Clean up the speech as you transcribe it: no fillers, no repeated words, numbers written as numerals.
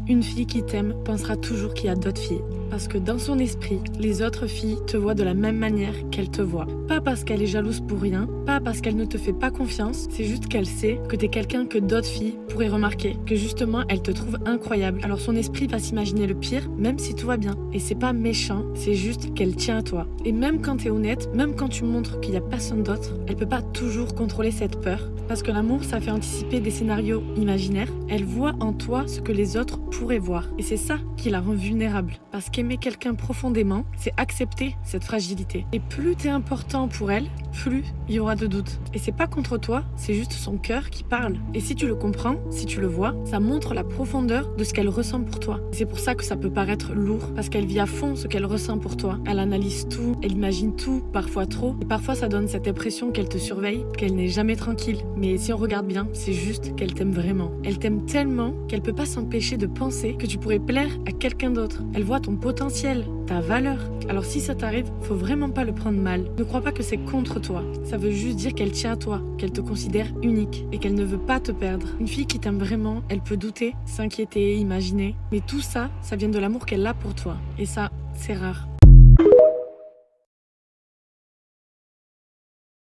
Une fille qui t'aime pensera toujours qu'il y a d'autres filles. Parce que dans son esprit, les autres filles te voient de la même manière qu'elle te voit. Pas parce qu'elle est jalouse pour rien, pas parce qu'elle ne te fait pas confiance, c'est juste qu'elle sait que t'es quelqu'un que d'autres filles pourraient remarquer, que justement elle te trouve incroyable. Alors son esprit va s'imaginer le pire, même si tout va bien. Et c'est pas méchant, c'est juste qu'elle tient à toi. Et même quand t'es honnête, même quand tu montres qu'il y a personne d'autre, elle peut pas toujours contrôler cette peur. Parce que l'amour, ça fait anticiper des scénarios imaginaires. Elle voit en toi ce que les autres pourraient voir. Et c'est ça qui la rend vulnérable. Parce qu'aimer quelqu'un profondément, c'est accepter cette fragilité. Et plus t'es important pour elle, plus il y aura de doutes. Et c'est pas contre toi, c'est juste son cœur qui parle. Et si tu le comprends, si tu le vois, ça montre la profondeur de ce qu'elle ressent pour toi. Et c'est pour ça que ça peut paraître lourd, parce qu'elle vit à fond ce qu'elle ressent pour toi. Elle analyse tout, elle imagine tout, parfois trop. Et parfois ça donne cette impression qu'elle te surveille, qu'elle n'est jamais tranquille. Mais si on regarde bien, c'est juste qu'elle t'aime vraiment. Elle t'aime tellement qu'elle peut pas s'empêcher de penser que tu pourrais plaire à quelqu'un d'autre. Elle voit ton potentiel, ta valeur. Alors si ça t'arrive, faut vraiment pas le prendre mal. Ne crois pas que c'est contre toi. Ça veut juste dire qu'elle tient à toi, qu'elle te considère unique et qu'elle ne veut pas te perdre. Une fille qui t'aime vraiment, elle peut douter, s'inquiéter, imaginer. Mais tout ça, ça vient de l'amour qu'elle a pour toi. Et ça, c'est rare.